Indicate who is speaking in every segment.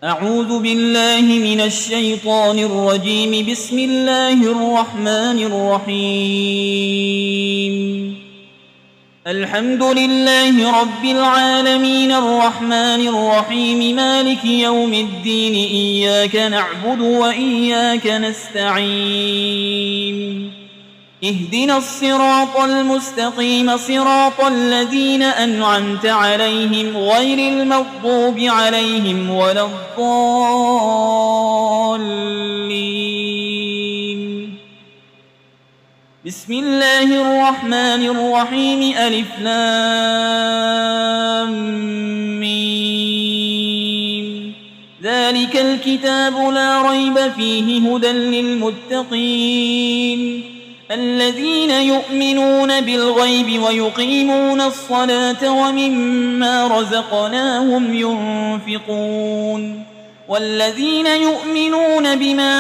Speaker 1: أعوذ بالله من الشيطان الرجيم. بسم الله الرحمن الرحيم. الحمد لله رب العالمين الرحمن الرحيم مالك يوم الدين. إياك نعبد وإياك نستعين. اهدنا الصراط المستقيم صراط الذين أنعمت عليهم غير المغضوب عليهم ولا الضالين. بسم الله الرحمن الرحيم. ألف لام ميم. ذلك الكتاب لا ريب فيه هدى للمتقين الذين يؤمنون بالغيب ويقيمون الصلاة ومما رزقناهم ينفقون والذين يؤمنون بما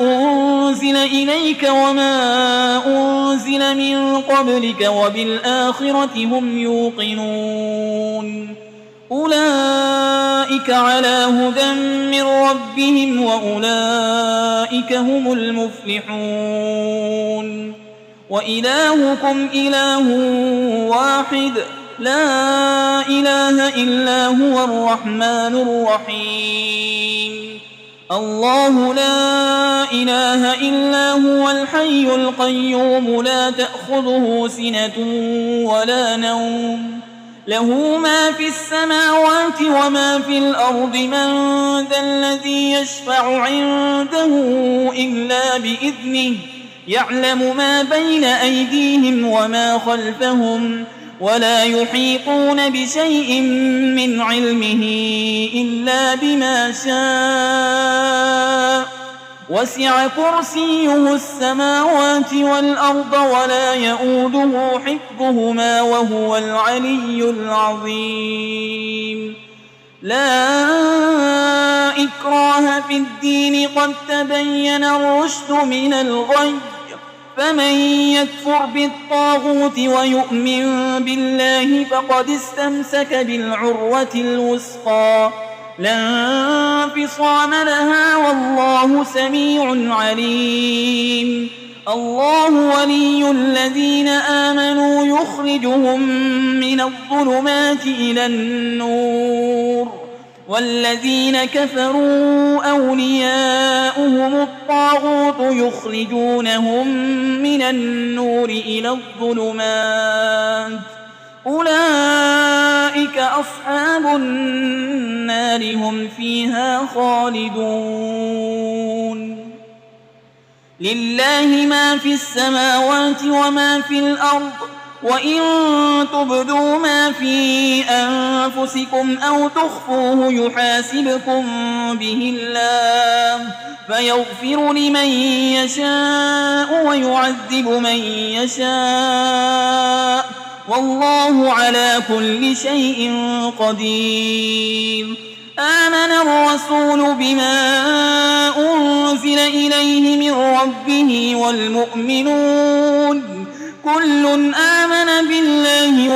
Speaker 1: أنزل إليك وما أنزل من قبلك وبالآخرة هم يوقنون أولئك على هدى من ربهم وأولئك هم المفلحون. وإلهكم إله واحد لا إله إلا هو الرحمن الرحيم. الله لا إله إلا هو الحي القيوم لا تأخذه سنة ولا نوم له ما في السماوات وما في الأرض. من ذا الذي يشفع عنده إلا بإذنه يعلم ما بين أيديهم وما خلفهم ولا يحيطون بشيء من علمه إلا بما شاء. وسع كرسيه السماوات والأرض ولا يؤوده حفظهما وهو العلي العظيم. لا إكراه في الدين قد تبين الرشد من الغي. فمن يكفر بالطاغوت ويؤمن بالله فقد استمسك بالعروة الوثقى لا انفصام لها والله سميع عليم. الله ولي الذين آمنوا يخرجهم من الظلمات إلى النور والذين كفروا أولياؤهم الطاغوت يخرجونهم من النور إلى الظلمات أولئك أصحاب النار هم فيها خالدون. لله ما في السماوات وما في الأرض وإن تبدوا ما في أنفسكم أو تخفوه يحاسبكم به الله فيغفر لمن يشاء ويعذب من يشاء والله على كل شيء قدير. آمن الرسول بما أنزل إليه من ربه والمؤمنون كل آمن بالله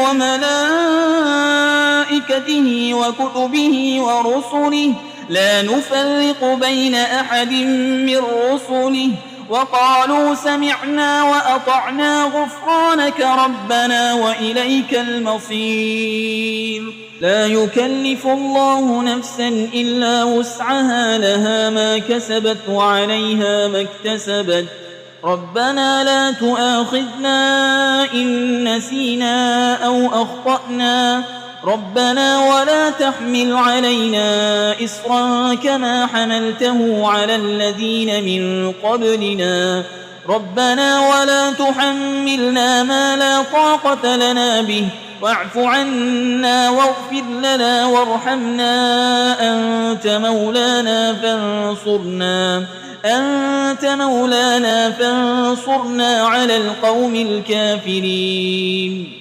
Speaker 1: وملائكته وكتبه ورسله لا نفرق بين أحد من رسله وقالوا سمعنا وأطعنا غفرانك ربنا وإليك المصير. لا يكلف الله نفسا إلا وسعها لها ما كسبت وعليها ما اكتسبت. ربنا لا تؤاخذنا إن نسينا أو أخطأنا ربنا ولا تحمل علينا إصرا كما حملته على الذين من قبلنا ربنا ولا تحملنا ما لا طاقة لنا به واعف عنا واغفر لنا وارحمنا أنت مولانا فانصرنا على القوم الكافرين.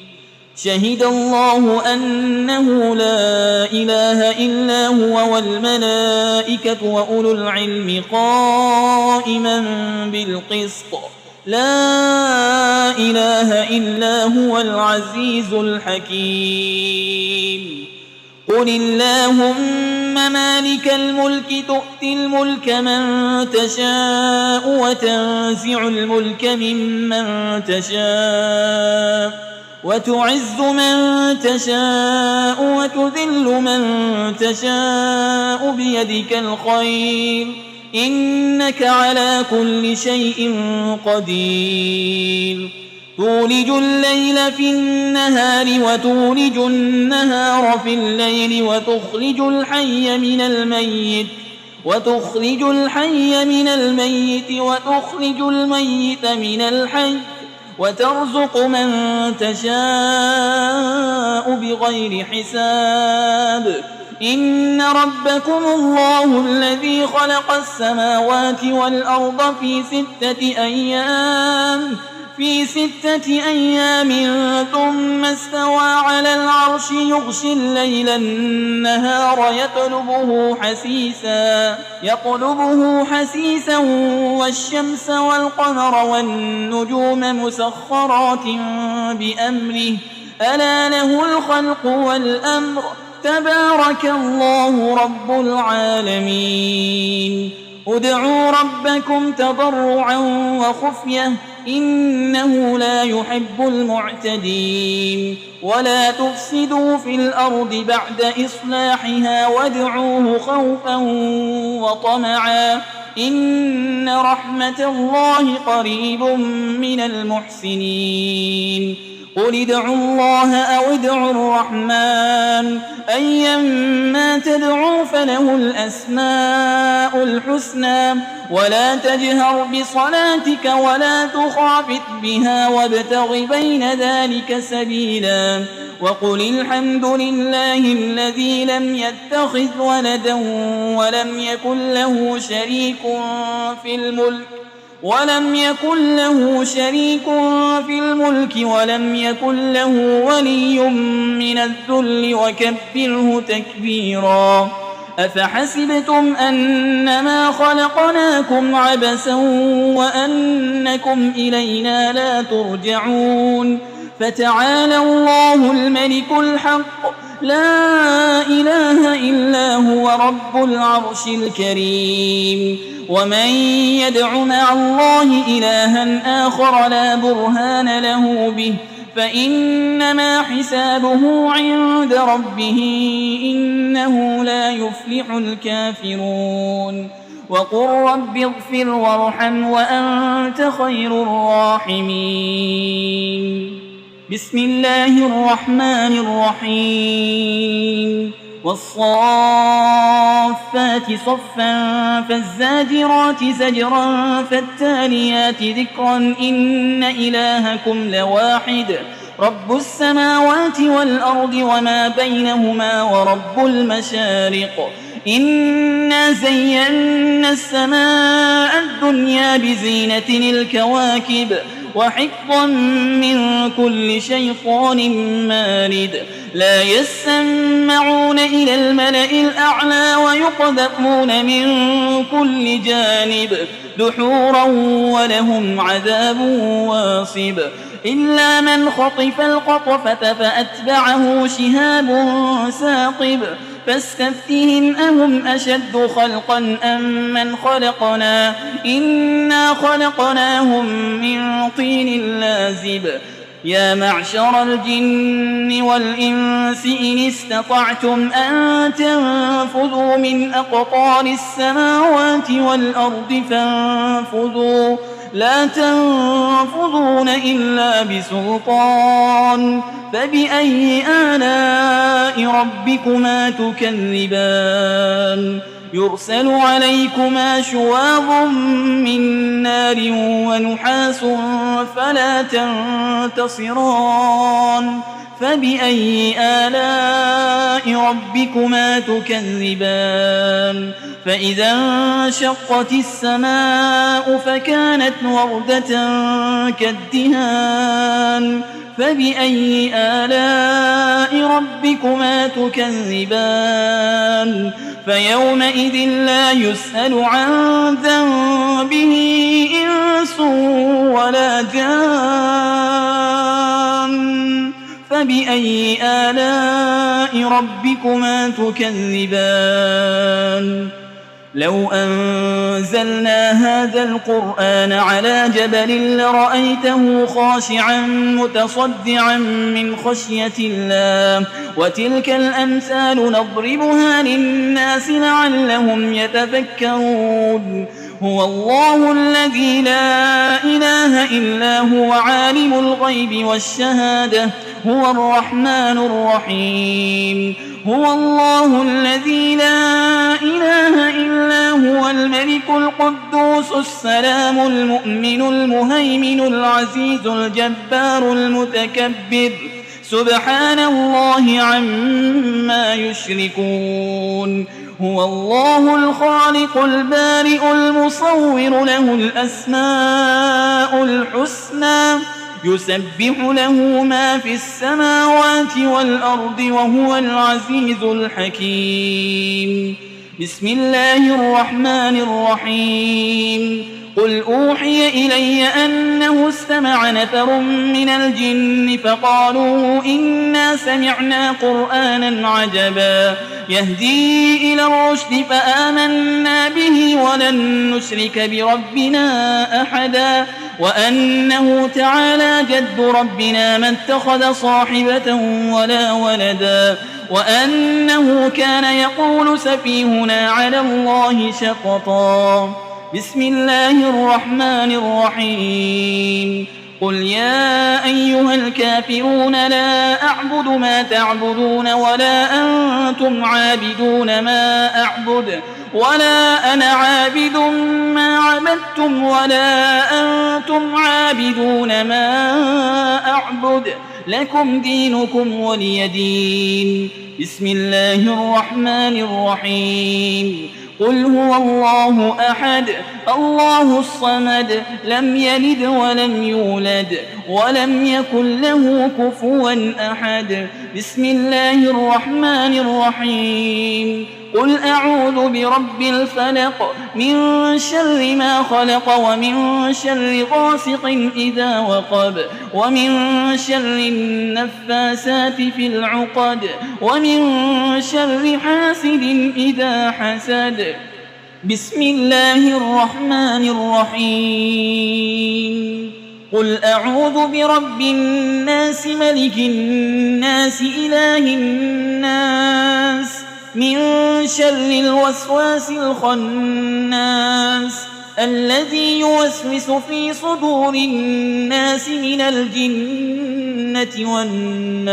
Speaker 1: شهد الله أنه لا إله إلا هو والملائكة وأولو العلم قائما بالقسط لا إله إلا هو العزيز الحكيم. قل اللهم مالك الملك تؤتي الملك من تشاء وتنزع الملك ممن تشاء وتعز من تشاء وتذل من تشاء بيدك الخير إنك على كل شيء قدير تولج الليل في النهار وتولج النهار في الليل وتخرج الحي من الميت وتخرج الميت من الحي وترزق من تشاء بغير حساب إن ربكم الله الذي خلق السماوات والأرض في 6 أيام ثم استوى على العرش يغشي الليل النهار يطلبه حسيسا والشمس والقمر والنجوم مسخرات بأمره ألا له الخلق والأمر تبارك الله رب العالمين ادعوا ربكم تضرعا وخفية إنه لا يحب المعتدين ولا تفسدوا في الأرض بعد إصلاحها وادعوه خوفا وطمعا إن رحمة الله قريب من المحسنين قل ادعوا الله أو ادعوا الرحمن أيما تدعوا فله الأسماء الحسنى ولا تجهر بصلاتك ولا تخافت بها وابتغ بين ذلك سبيلا وقل الحمد لله الذي لم يتخذ ولدا ولم يكن له شريك في الملك ولم يكن له ولي من الذل وكبره تكبيرا أفحسبتم أنما خلقناكم عبثا وأنكم إلينا لا ترجعون فتعالى الله الملك الحق لا إله إلا هو رب العرش الكريم ومن يدع مع الله إلها آخر لا برهان له به فإنما حسابه عند ربه إنه لا يفلح الكافرون وقل رب اغفر وارحم وأنت خير الراحمين بسم الله الرحمن الرحيم والصافات صفا فالزاجرات زجرا فالتاليات ذكرا إن إلهكم لواحد رب السماوات والأرض وما بينهما ورب المشارق إنا زينا السماء الدنيا بزينة الكواكب وحفظا من كل شيطان مارد لا يسمعون إلى الملأ الأعلى ويقذفون من كل جانب دحورا ولهم عذاب واصب إلا من خطف القطفة فأتبعه شهاب ثاقب فاستفتهم أهم أشد خلقا أم من خلقنا إنا خلقناهم من طين لازب يا معشر الجن والإنس إن استطعتم أن تنفذوا من أقطار السماوات والأرض فانفذوا لا تنفذون إلا بسلطان فبأي آلاء ربكما تكذبان يرسل عليكما شواظ من نار ونحاس فلا تنتصران فبأي آلاء ربكما تكذبان فإذا انشقت السماء فكانت وردة كالدهان فبأي آلاء ربكما تكذبان فيومئذ لا يسأل عن ذنبه إنس ولا جان فبأي آلاء ربكما تكذبان لو أنزلنا هذا القرآن على جبل لرأيته خاشعا متصدعا من خشية الله وتلك الأمثال نضربها للناس لعلهم يتفكرون هو الله الذي لا إله إلا هو عالم الغيب والشهادة هو الرحمن الرحيم هو الله الذي لا إله إلا هو الملك القدوس السلام المؤمن المهيمن العزيز الجبار المتكبر سبحان الله عما يشركون هو الله الخالق البارئ المصور له الأسماء الحسنى يسبح له ما في السماوات والأرض وهو العزيز الحكيم بسم الله الرحمن الرحيم قل أوحي إلي أنه استمع نفر من الجن فقالوا إنا سمعنا قرآنا عجبا يهدي إلى الرشد فآمنا به ولن نشرك بربنا أحدا وأنه تعالى جد ربنا ما اتخذ صاحبة ولا ولدا وأنه كان يقول سفيهنا على الله شططا بسم الله الرحمن الرحيم قل يا أيها الكافرون لا أعبد ما تعبدون ولا أنتم عابدون ما أعبد ولا أنا عابد ما عبدتم ولا أنتم عابدون ما أعبد لكم دينكم ولي دين بسم الله الرحمن الرحيم قل هو الله أحد الله الصمد لم يلد ولم يولد ولم يكن له كفوا أحد بسم الله الرحمن الرحيم قل أعوذ برب الفلق من شر ما خلق ومن شر غاسق إذا وقب ومن شر النفاسات في العقد ومن شر حاسد إذا حسد بسم الله الرحمن الرحيم قل أعوذ برب الناس ملك الناس إله الناس من شر الوسواس الخناس الذي يوسوس في صدور الناس من الجنة والناس